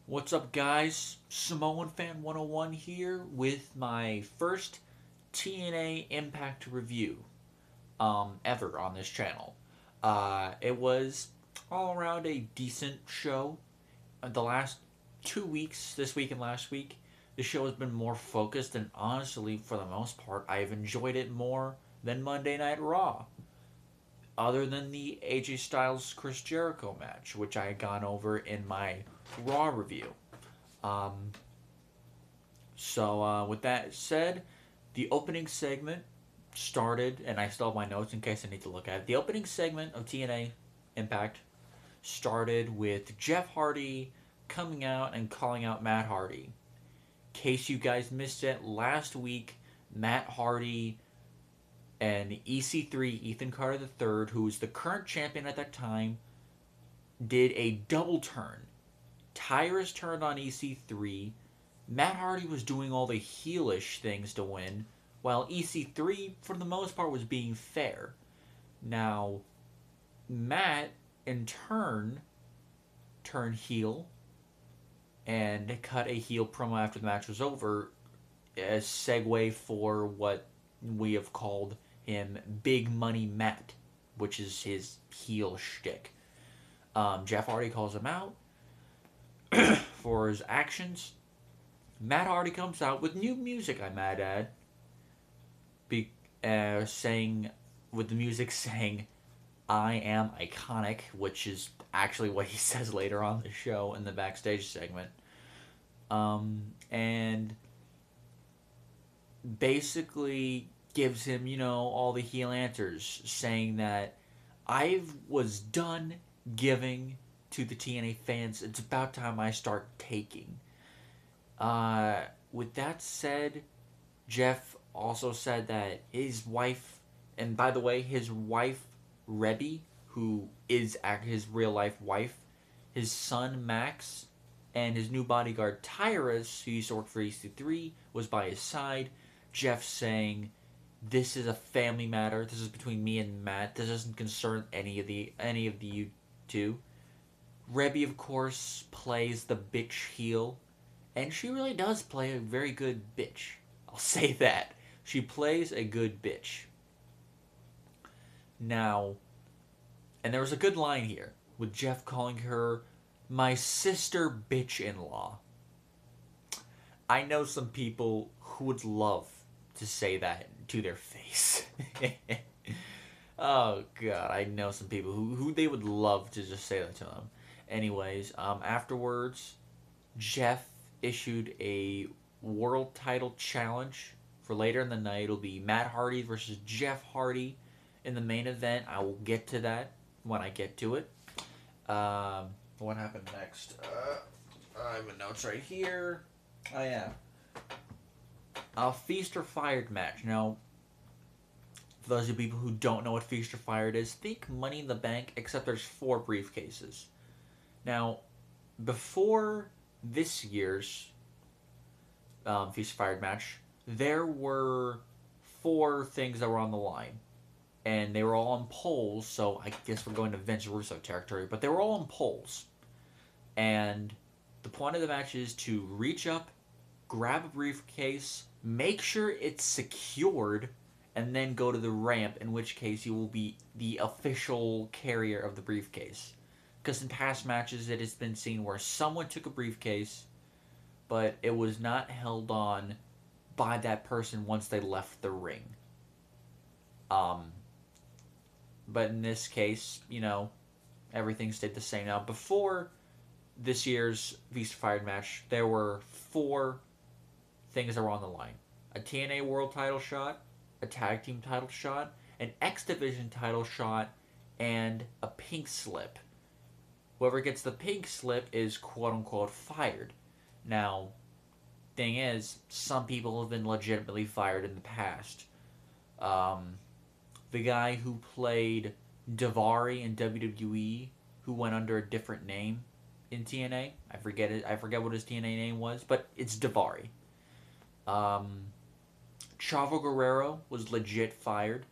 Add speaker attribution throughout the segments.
Speaker 1: What's up, guys? Samoan Fan 101 here with my first TNA Impact review ever on this channel. It was all around a decent show. The last 2 weeks, this week and last week, the show has been more focused, and honestly, for the most part, I've enjoyed it more than Monday Night Raw. Other than the AJ Styles Chris Jericho match, which I had gone over in my Raw review. Um, with that said, the opening segment started, and I still have my notes in case I need to look at it. The opening segment of TNA Impact started with Jeff Hardy coming out and calling out Matt Hardy. In case you guys missed it, last week, Matt Hardy and EC3, Ethan Carter III, who was the current champion at that time, did a double turn. Tyrus turned on EC3. Matt Hardy was doing all the heelish things to win, while EC3, for the most part, was being fair. Now, Matt, in turn, turned heel and cut a heel promo after the match was over as segue for what we have called him Big Money Matt, which is his heel shtick. Jeff Hardy calls him out for his actions. Matt Hardy comes out with new music, I might add, saying, with the music saying, "I am iconic," which is actually what he says later on the show in the backstage segment. And basically gives him, all the heel answers, saying that I was done giving to the TNA fans. It's about time I start taking. With that said, Jeff also said that his wife, and by the way, his wife, Rebby, who is his real life wife, his son, Max, and his new bodyguard, Tyrus, who used to work for EC3, was by his side. Jeff saying, "This is a family matter. This is between me and Matt. This doesn't concern any of the you two." Rebby, of course, plays the bitch heel, and she really does play a very good bitch. I'll say that. She plays a good bitch. Now, and there was a good line here with Jeff calling her my sister bitch-in-law. I know some people who would love to say that to their face. Oh god, I know some people who they would love to just say that to them. Anyways, afterwards, Jeff issued a world title challenge for later in the night. It'll be Matt Hardy versus Jeff Hardy in the main event. I will get to that when I get to it. What happened next? I have my notes right here. Oh yeah, a Feast or Fired match. Now, for those of you people who don't know what Feast or Fired is, think Money in the Bank, except there's 4 briefcases. Now, before this year's Feast or Fired match, there were 4 things that were on the line. And they were all on poles, so I guess we're going to Vince Russo territory, but they were all on poles. And the point of the match is to reach up, grab a briefcase, make sure it's secured, and then go to the ramp, in which case you will be the official carrier of the briefcase. Because in past matches it has been seen where someone took a briefcase, but it was not held on by that person once they left the ring. But in this case, everything stayed the same. Now, before this year's Feast or Fired match, there were 4 things that were on the line. A TNA World title shot, a Tag Team title shot, an X Division title shot, and a pink slip. Whoever gets the pink slip is quote-unquote fired. Now, thing is, some people have been legitimately fired in the past. The guy who played Daivari in WWE, who went under a different name in TNA. I forget what his TNA name was, but it's Daivari. Chavo Guerrero was legit fired.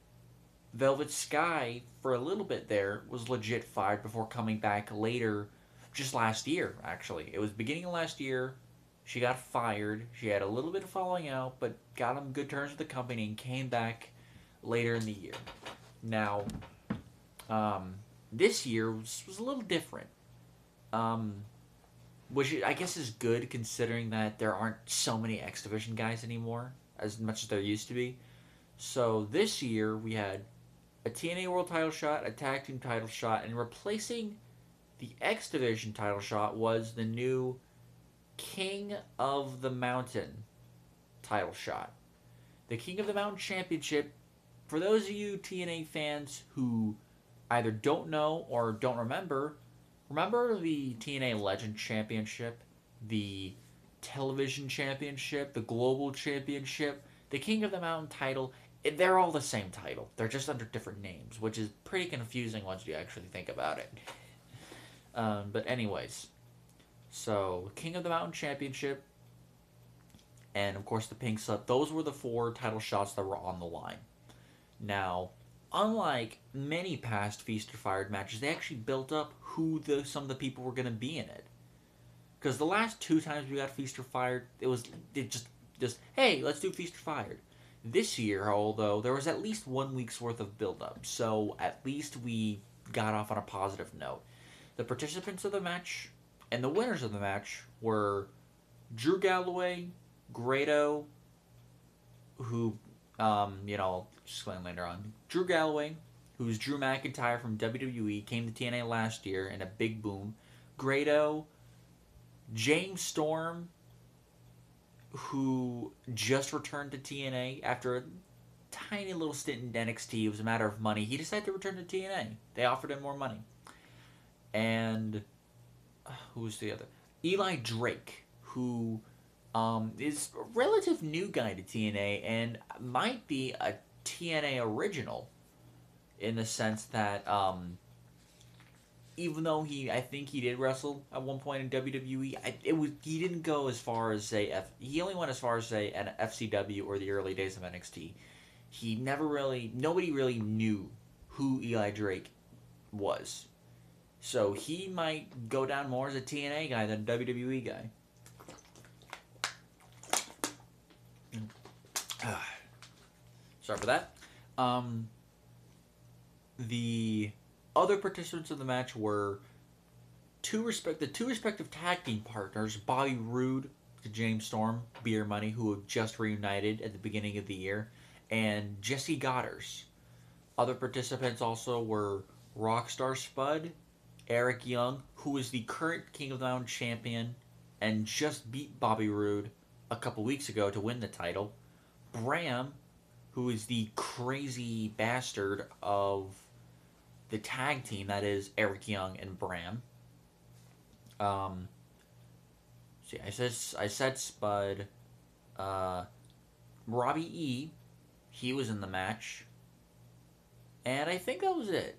Speaker 1: Velvet Sky, for a little bit there, was legit fired before coming back later just last year, actually. It was beginning of last year. She got fired. She had a little bit of falling out, but got on good terms with the company and came back later in the year. Now, um, this year was a little different, um, which I guess is good considering that there aren't so many X Division guys anymore, as much as there used to be. So this year we had a TNA World Title shot, a Tag Team Title shot, and replacing the X Division title shot was the new King of the Mountain title shot. The King of the Mountain Championship, for those of you TNA fans who either don't know or don't remember the TNA Legend Championship, the Television Championship, the Global Championship, the King of the Mountain title. They're all the same title. They're just under different names, which is pretty confusing once you actually think about it. But anyways, so King of the Mountain Championship, and of course the Pink Slip. Those were the four title shots that were on the line. Now, unlike many past Feast or Fired matches, they actually built up who some of the people were going to be in it. Because the last two times we got Feast or Fired, it just hey, let's do Feast or Fired. This year, although, there was at least 1 week's worth of build up, so at least we got off on a positive note. The participants of the match and the winners of the match were Drew Galloway, Grado, who, just explain later on. Drew Galloway, who's Drew McIntyre from WWE, came to TNA last year in a big boom. Grado, James Storm, who just returned to TNA after a tiny little stint in NXT. It was a matter of money. He decided to return to TNA. They offered him more money. And who was the other? Eli Drake, who is a relative new guy to TNA and might be a TNA original in the sense that even though I think he did wrestle at one point in WWE, he didn't go as far as he only went as far as say an FCW or the early days of NXT. Nobody really knew who Eli Drake was. So he might go down more as a TNA guy than a WWE guy. Sorry for that. The other participants of the match were the two respective tag team partners, Bobby Roode to James Storm, Beer Money, who had just reunited at the beginning of the year, and Jesse Goddard. Other participants also were Rockstar Spud, Eric Young, who is the current King of the Mountain champion and just beat Bobby Roode a couple weeks ago to win the title, Bram, who is the crazy bastard of the tag team, that is Eric Young and Bram. I said Spud. Robbie E, he was in the match, and I think that was it.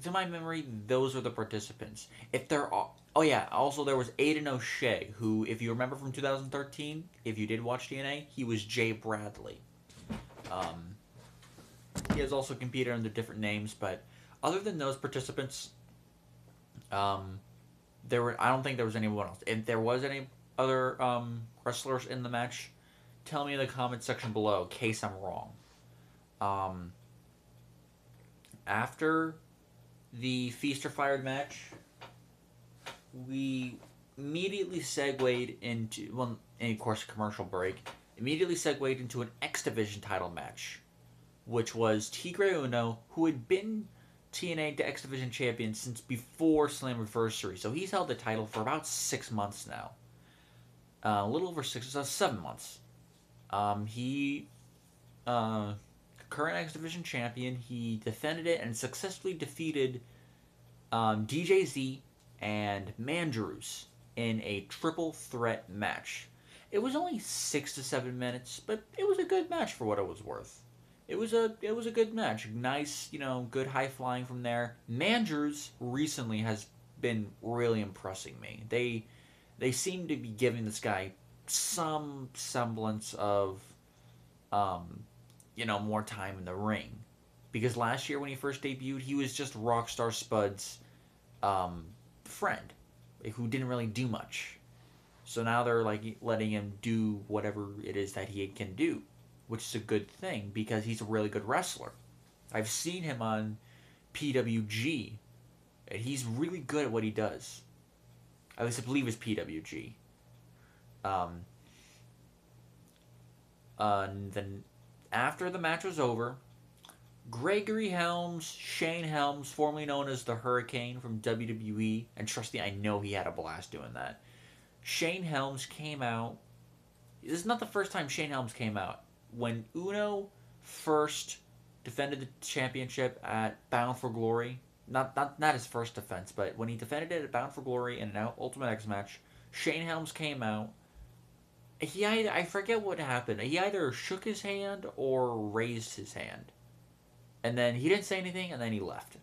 Speaker 1: To my memory, those are the participants. If there are, oh yeah, also there was Aiden O'Shea, who, if you remember from 2013, if you did watch TNA, he was Jay Bradley. He has also competed under different names, but other than those participants, I don't think there was anyone else. If there was any other wrestlers in the match, tell me in the comment section below, in case I'm wrong. After the Feast or Fired match, we immediately segued into, well, and of course, a commercial break, immediately segued into an X Division title match, which was Tigre Uno, who had been TNA to X Division champion since before Slammiversary. So he's held the title for about 6 months now. A little over 7 months. Current X Division champion. He defended it and successfully defeated DJZ and Mandrews in a triple threat match. It was only 6 to 7 minutes, but it was a good match for what it was worth. It was a good match. Nice, good high flying from there. Mandrews recently has been really impressing me. They seem to be giving this guy some semblance of more time in the ring. Because last year when he first debuted, he was just Rockstar Spud's friend who didn't really do much. So now they're like letting him do whatever it is that he can do, which is a good thing because he's a really good wrestler. I've seen him on PWG, and he's really good at what he does. At least I believe it's PWG. Um, and then after the match was over, Gregory Helms, Shane Helms, formerly known as the Hurricane from WWE, and trust me, I know he had a blast doing that. Shane Helms came out. This is not the first time Shane Helms came out. When Uno first defended the championship at Bound for Glory, not his first defense, but when he defended it at Bound for Glory in an Ultimate X match, Shane Helms came out. I forget what happened. He either shook his hand or raised his hand, and then he didn't say anything, and then he left.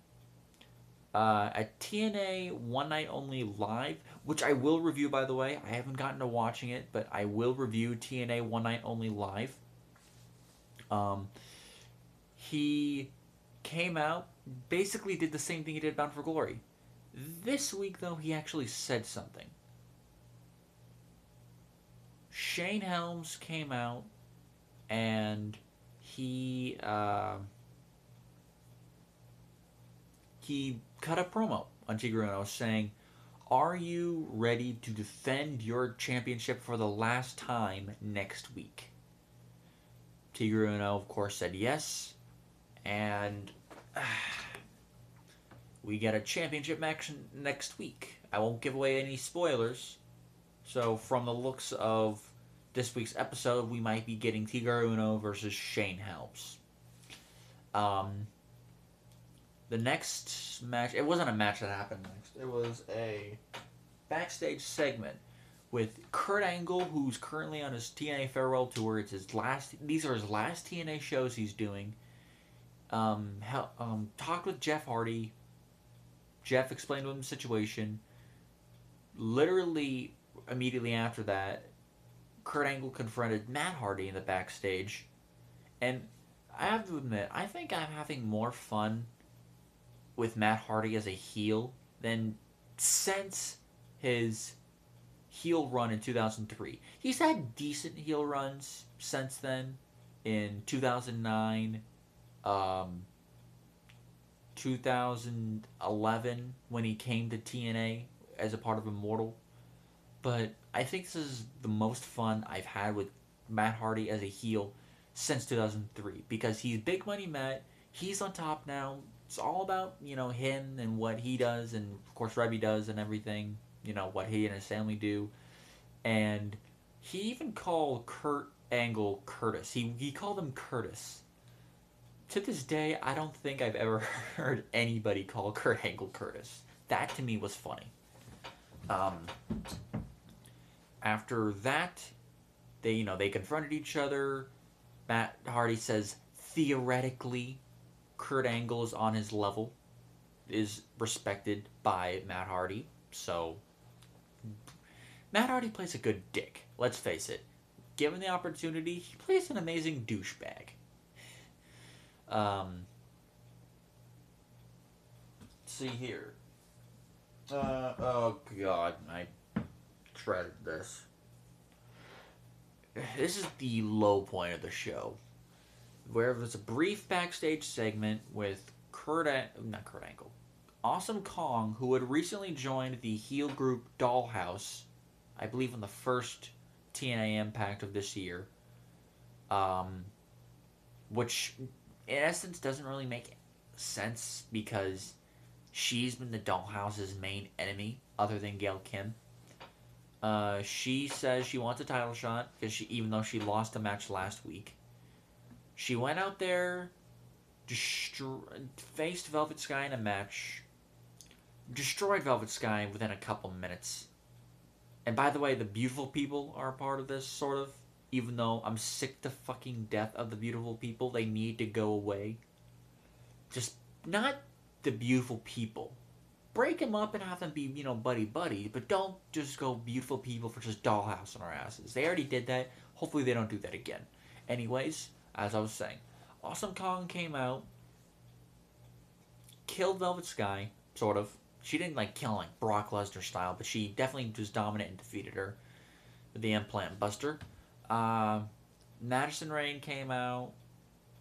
Speaker 1: At TNA One Night Only Live, which I will review, by the way. I haven't gotten to watching it, but I will review TNA One Night Only Live. He came out, basically did the same thing he did Bound for Glory. This week, though, he actually said something. Shane Helms came out, and he cut a promo on Tigre saying, "Are you ready to defend your championship for the last time next week?" Tigre of course, said yes, and we get a championship match next week. I won't give away any spoilers, so from the looks of this week's episode, we might be getting Tigre versus Shane Helms. The next match, it wasn't a match that happened next. It was a backstage segment with Kurt Angle, who's currently on his TNA farewell tour. It's his last. These are his last TNA shows he's doing. Talked with Jeff Hardy. Jeff explained to him the situation. Literally immediately after that, Kurt Angle confronted Matt Hardy in the backstage, and I have to admit, I think I'm having more fun with Matt Hardy as a heel than since his heel run in 2003. He's had decent heel runs since then, in 2009, 2011, when he came to TNA as a part of Immortal. But I think this is the most fun I've had with Matt Hardy as a heel since 2003, because he's Big Money Matt. He's on top now. It's all about, him and what he does, and of course Rebby does and everything, what he and his family do. And he even called Kurt Angle Curtis. He called him Curtis. To this day, I don't think I've ever heard anybody call Kurt Angle Curtis. That to me was funny. After that, they confronted each other. Matt Hardy says, theoretically, Kurt Angle is on his level, is respected by Matt Hardy. So, Matt Hardy plays a good dick. Let's face it. Given the opportunity, he plays an amazing douchebag. Let's see here. Oh god, I shredded this. This is the low point of the show, where there's a brief backstage segment with not Kurt Angle, Awesome Kong, who had recently joined the heel group Dollhouse, I believe in the first TNA Impact of this year, which in essence doesn't really make sense because she's been the Dollhouse's main enemy other than Gail Kim. She says she wants a title shot because even though she lost a match last week, she went out there, faced Velvet Sky in a match, destroyed Velvet Sky within a couple minutes. And by the way, the beautiful people are a part of this, sort of. Even though I'm sick to fucking death of the beautiful people, they need to go away. Just not the beautiful people. Break them up and have them be, buddy-buddy, but don't just go beautiful people for just dollhouse on our asses. They already did that. Hopefully they don't do that again. Anyways, as I was saying, Awesome Kong came out, killed Velvet Sky, sort of. She didn't like kill him like Brock Lesnar style, but she definitely was dominant and defeated her with the implant buster. Um, Madison Rayne came out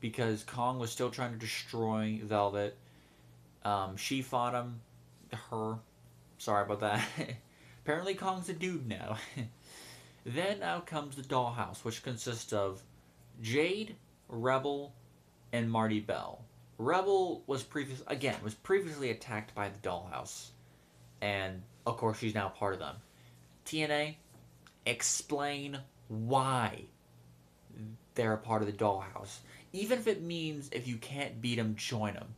Speaker 1: because Kong was still trying to destroy Velvet. She fought him. Her. Sorry about that. Apparently Kong's a dude now. Then out comes the Dollhouse, which consists of Jade, Rebel, and Marty Bell. Rebel was previously attacked by the Dollhouse, and of course she's now part of them. TNA, explain why they're a part of the Dollhouse. Even if it means if you can't beat them, join them.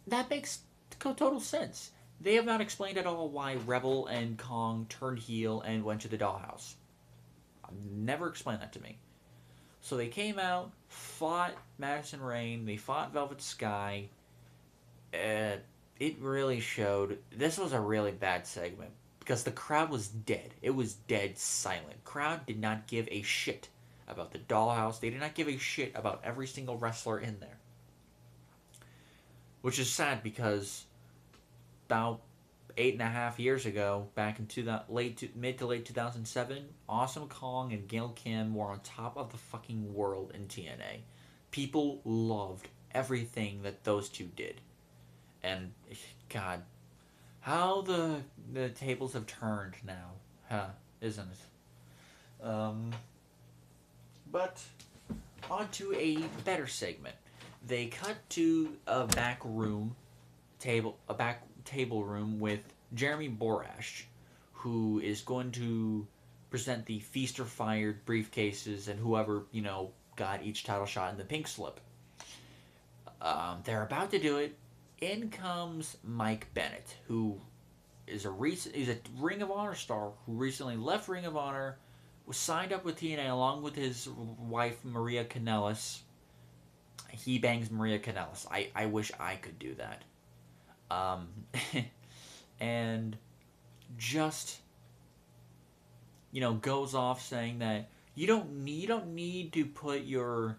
Speaker 1: That makes total sense. They have not explained at all why Rebel and Kong turned heel and went to the Dollhouse. Never explained that to me. So they came out, fought Madison Rayne, they fought Velvet Sky. It really showed. This was a really bad segment because the crowd was dead. It was dead silent. Crowd did not give a shit about the Dollhouse. They did not give a shit about every single wrestler in there. Which is sad because about 8.5 years ago, back in mid to late 2007, Awesome Kong and Gail Kim were on top of the fucking world in TNA. People loved everything that those two did. And, God, how the tables have turned now, isn't it? But, on to a better segment. They cut to a back table room with Jeremy Borash, who is going to present the Feast or Fired briefcases and whoever, got each title shot in the pink slip. They're about to do it. In comes Mike Bennett, who is a Ring of Honor star who recently left Ring of Honor, was signed up with TNA along with his wife Maria Kanellis. He bangs Maria Kanellis. I wish I could do that. And just goes off saying that you don't need to put your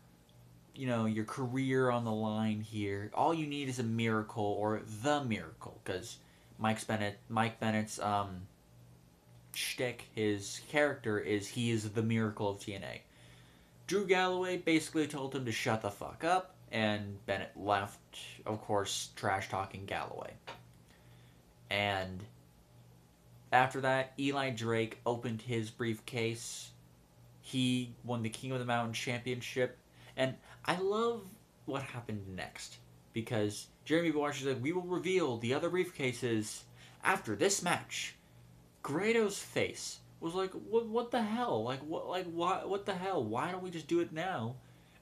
Speaker 1: career on the line here. All you need is a miracle or the miracle, because Mike Bennett's shtick, his character is he is the miracle of TNA. Drew Galloway basically told him to shut the fuck up, and Bennett left, of course, trash-talking Galloway. And after that, Eli Drake opened his briefcase. He won the King of the Mountain Championship. And I love what happened next, because Jeremy Borash said, "We will reveal the other briefcases after this match." Grado's face was like, what the hell? What the hell? Why don't we just do it now?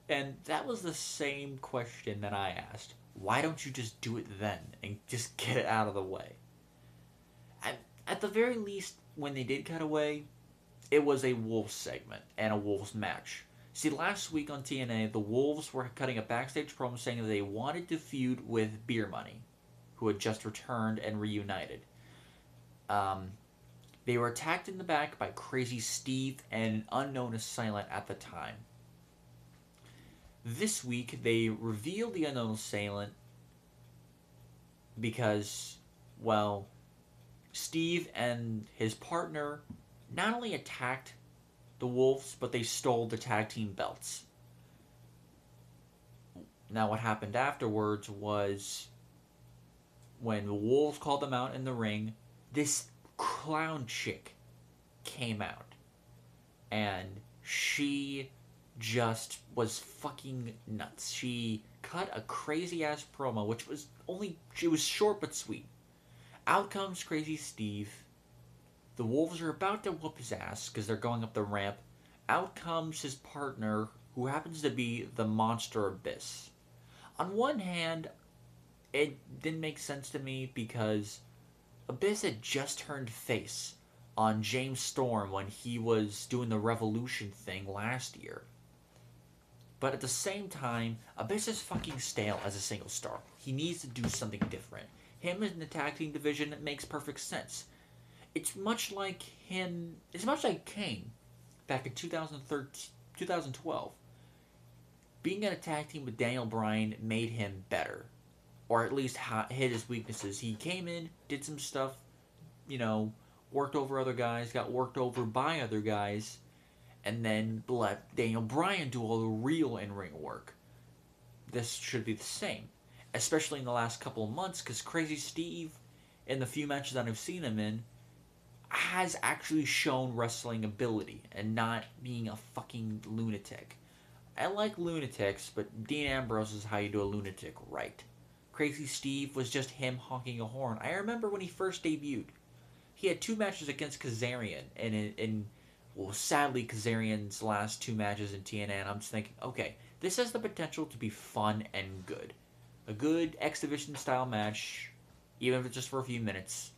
Speaker 1: And that was the same question that I asked. Why don't you just do it then and just get it out of the way? At the very least, when they did cut away, it was a Wolves segment and a Wolves match. See, last week on TNA, the Wolves were cutting a backstage promo saying that they wanted to feud with Beer Money, who had just returned and reunited. They were attacked in the back by Crazy Steve and an unknown assailant at the time. This week, they revealed the unknown assailant because, well, Steve and his partner not only attacked the Wolves, but they stole the tag team belts. Now, what happened afterwards was when the Wolves called them out in the ring, this clown chick came out, and she just was fucking nuts. She cut a crazy ass promo, which was short but sweet. Out comes Crazy Steve. The Wolves are about to whoop his ass because they're going up the ramp. Out comes his partner, who happens to be the Monster Abyss. On one hand, it didn't make sense to me because Abyss had just turned face on James Storm when he was doing the Revolution thing last year. But at the same time, Abyss is fucking stale as a single star. He needs to do something different. Him in the tag team division, it makes perfect sense. It's much like Kane back in 2012. Being in a tag team with Daniel Bryan made him better. or at least hit his weaknesses. He came in, did some stuff, you know, worked over other guys, got worked over by other guys, and then let Daniel Bryan do all the real in-ring work. This should be the same, especially in the last couple of months, because Crazy Steve, in the few matches that I've seen him in, has actually shown wrestling ability and not being a fucking lunatic. I like lunatics, but Dean Ambrose is how you do a lunatic right. Crazy Steve was just him honking a horn. I remember when he first debuted. He had 2 matches against Kazarian, and well, sadly, Kazarian's last 2 matches in TNA, and I'm just thinking, okay, this has the potential to be fun and good. A good X Division style match, even if it's just for a few minutes.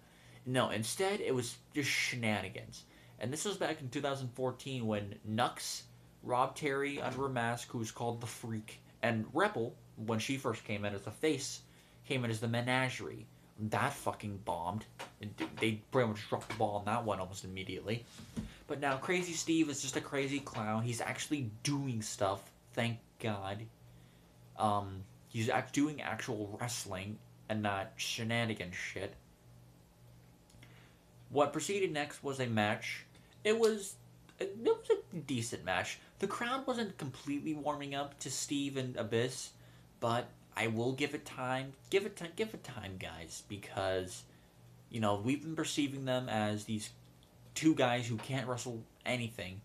Speaker 1: No, instead, it was just shenanigans. And this was back in 2014 when Nux Rob Terry under a mask, who was called the Freak, and Rebel, when she first came in as the face, came in as the Menagerie. That fucking bombed. They pretty much dropped the ball on that one almost immediately. But now Crazy Steve is just a crazy clown. He's actually doing stuff, thank God. He's doing actual wrestling and not shenanigan shit. What proceeded next was a match. It was a decent match. The crowd wasn't completely warming up to Steve and Abyss, but I will give it time. Give it time, guys, because we've been perceiving them as these 2 guys who can't wrestle anything.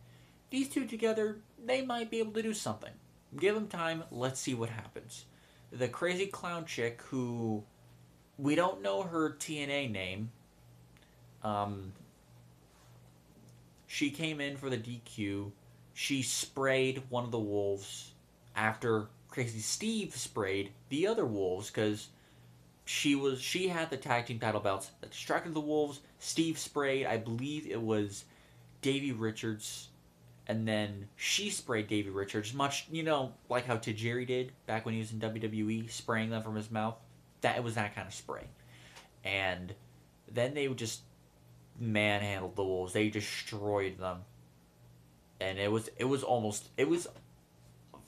Speaker 1: These 2 together, they might be able to do something. Give them time. Let's see what happens. The crazy clown chick, who we don't know her TNA name. She came in for the DQ. She sprayed one of the wolves after Crazy Steve sprayed the other wolves, because she had the tag team title belts that distracted the wolves. Steve sprayed, I believe it was Davey Richards, and then she sprayed Davey Richards, much like how Tajiri did back when he was in WWE, spraying them from his mouth. It was that kind of spray. And then they would just manhandled the wolves. They destroyed them. And it was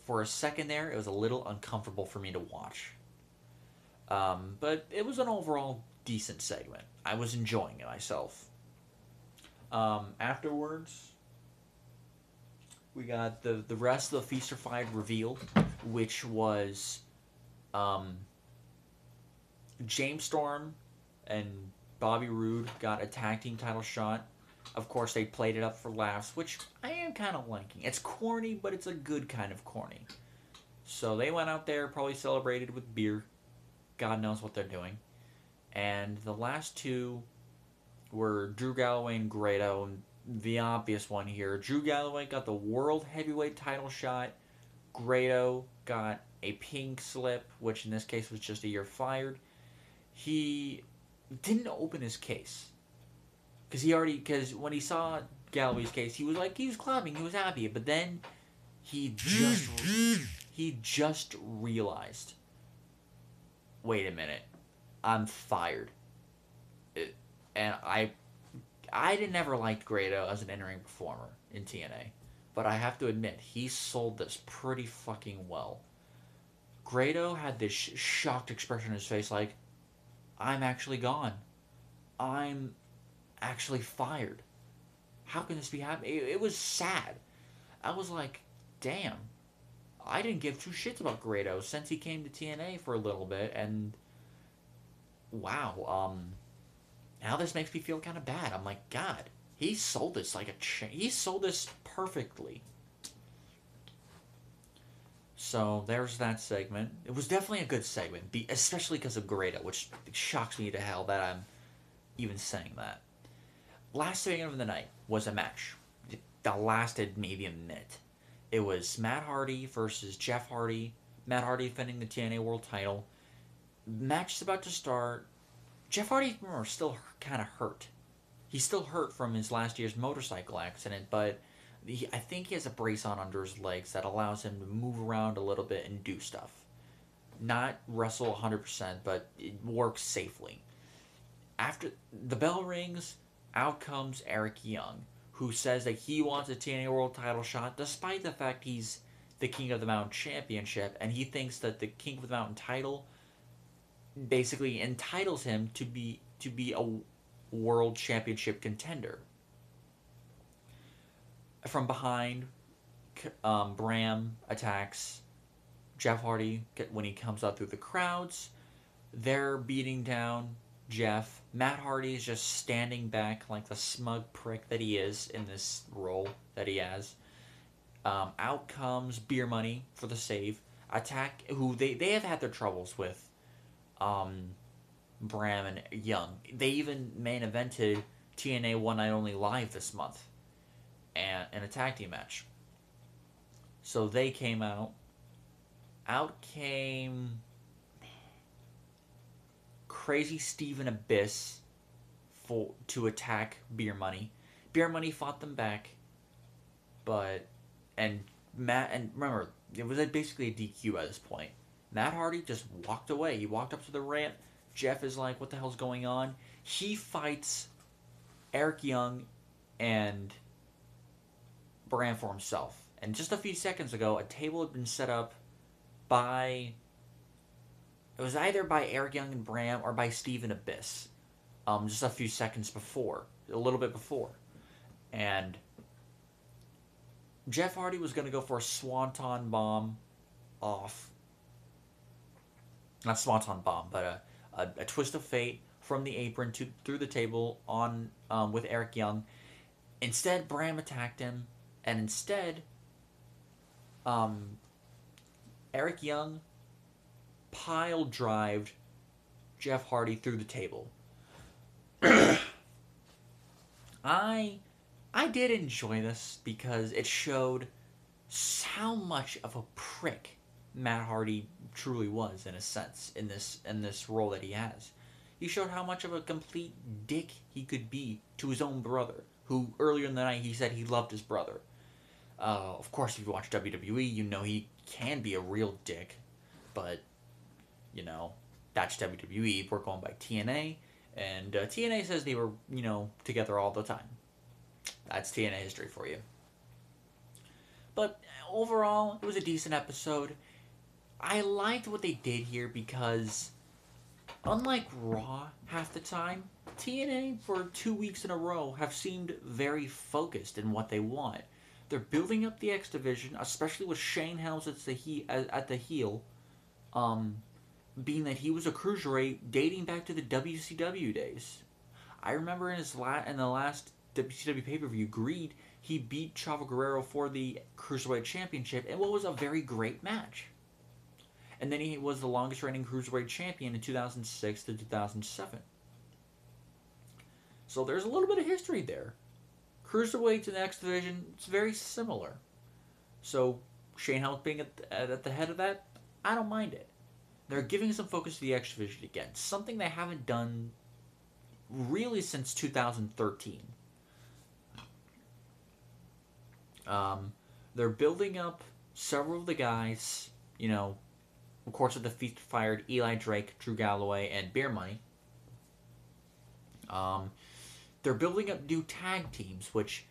Speaker 1: for a second there, it was a little uncomfortable for me to watch. But it was an overall decent segment. I was enjoying it myself. Afterwards, we got the rest of the Feast or Fight reveal, which was James Storm and Bobby Roode got a tag team title shot. Of course, they played it up for laughs, which I am kind of liking. It's corny, but it's a good kind of corny. So they went out there, probably celebrated with beer. God knows what they're doing. And the last 2 were Drew Galloway and Grado. And the obvious one here, Drew Galloway got the World Heavyweight title shot. Grado got a pink slip, which in this case was just a year fired. He didn't open his case. Because when he saw Galloway's case, he was clapping, he was happy. But then he just realized, wait a minute, I'm fired. And I didn't ever liked Grado as an in-ring performer in TNA, but I have to admit, he sold this pretty fucking well. Grado had this shocked expression on his face, like, I'm actually gone. I'm actually fired. How can this be happening? It was sad. I was like, damn. I didn't give 2 shits about Grado since he came to TNA for a little bit, and wow, now this makes me feel kind of bad. I'm like, God, he sold this he sold this perfectly. So there's that segment. It was definitely a good segment, especially because of Grado, which shocks me to hell that I'm even saying that. Last segment of the night was a match that lasted maybe a minute. It was Matt Hardy versus Jeff Hardy. Matt Hardy defending the TNA World Title. Match is about to start. Jeff Hardy, remember, still kind of hurt. He's still hurt from his last year's motorcycle accident, but I think he has a brace on under his legs that allows him to move around a little bit and do stuff. Not wrestle 100%, but it works safely. After the bell rings, out comes Eric Young, who says that he wants a TNA World Title shot, despite the fact he's the King of the Mountain Championship, and he thinks that the King of the Mountain title basically entitles him to be a world championship contender. From behind, Bram attacks Jeff Hardy when he comes out through the crowds. They're beating down Jeff. Matt Hardy is just standing back like the smug prick that he is in this role that he has. Out comes Beer Money for the save. Attack, who they have had their troubles with um, Bram and Young. They even main evented TNA One Night Only Live this month and in a tag team match. So they came out. Out came Crazy Steven Abyss to attack Beer Money. Beer Money fought them back, but and Matt, and remember, it was basically a DQ at this point. Matt Hardy just walked away. He walked up to the ramp. Jeff is like, "What the hell's going on?" He fights Eric Young and Bram for himself. And just a few seconds ago, a table had been set up by, it was either by Eric Young and Bram or by Steven Abyss. Just a few seconds before, a little bit before, and Jeff Hardy was going to go for a swanton bomb off, not swanton bomb, but a twist of fate from the apron through the table on with Eric Young. Instead, Bram attacked him, and instead, Eric Young pile drived Jeff Hardy through the table. I did enjoy this because it showed how much of a prick Matt Hardy truly was in a sense in this role that he has. He showed how much of a complete dick he could be to his own brother, who earlier in the night he said he loved his brother. Of course, if you watch WWE, you know he can be a real dick, but you know that's WWE. We're going by TNA. And TNA says they were, together all the time. That's TNA history for you. But overall, it was a decent episode. I liked what they did here because, unlike Raw half the time, TNA for 2 weeks in a row have seemed very focused in what they want. They're building up the X Division, especially with Shane Helms at the heel. Being that he was a cruiserweight dating back to the WCW days. I remember in the last WCW pay-per-view, Greed, he beat Chavo Guerrero for the Cruiserweight Championship in what was a very great match. And then he was the longest reigning Cruiserweight Champion in 2006 to 2007. So there's a little bit of history there. Cruiserweight to the X Division, it's very similar. So Shane Helms being at the head of that, I don't mind it. They're giving some focus to the X Division again. Something they haven't done really since 2013. They're building up several of the guys, of course with the Feast fired Eli Drake, Drew Galloway, and Beer Money. They're building up new tag teams, which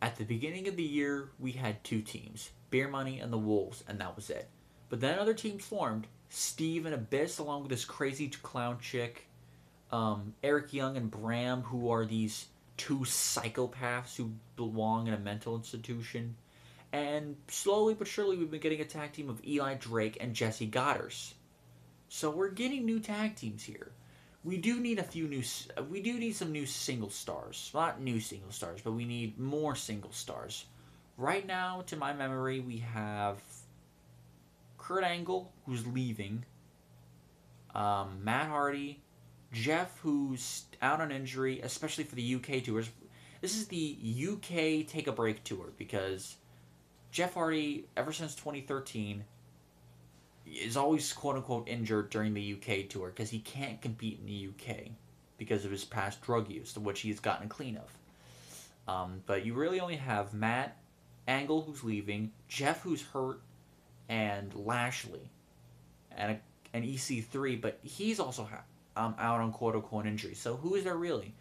Speaker 1: at the beginning of the year we had 2 teams, Beer Money and the Wolves, and that was it. But then other teams formed. Steve and Abyss, along with this crazy clown chick, Eric Young and Bram, who are these 2 psychopaths who belong in a mental institution. And slowly but surely, we've been getting a tag team of Eli Drake and Jesse Goddard. So we're getting new tag teams here. We do need some new single stars. Not new single stars, but we need more single stars. Right now, to my memory, we have Kurt Angle, who's leaving, Matt Hardy, Jeff, who's out on injury, especially for the UK tours. This is the UK Take a Break tour because Jeff Hardy, ever since 2013, is always quote-unquote injured during the UK tour because he can't compete in the UK because of his past drug use, which he's gotten clean of. But you really only have Matt, Angle, who's leaving, Jeff, who's hurt, and Lashley, and EC3, but he's also out on quote-unquote injury. So who is there really?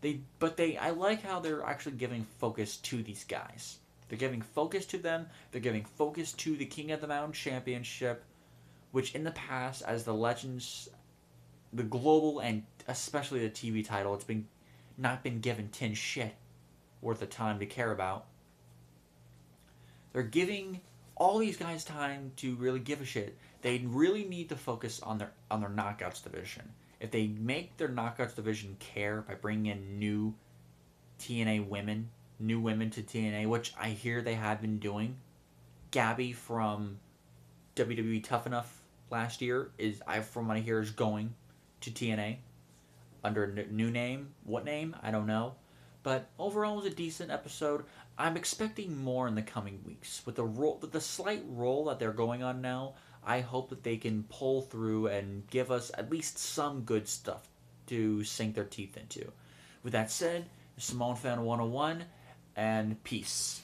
Speaker 1: I like how they're actually giving focus to these guys. They're giving focus to them. They're giving focus to the King of the Mountain Championship, which in the past, as the legends, the global and especially the TV title, it's been not been given 10 shit worth of time to care about. They're giving all these guys time to really give a shit. They really need to focus on their knockouts division. If they make their knockouts division care by bringing in new women to TNA, which I hear they have been doing. Gabby from WWE Tough Enough last year from what I hear, is going to TNA under a new name. What name? I don't know. But overall, it was a decent episode. I'm expecting more in the coming weeks with the slight roll that they're going on now. I hope that they can pull through and give us at least some good stuff to sink their teeth into. With that said, Simone Fan 101, and peace.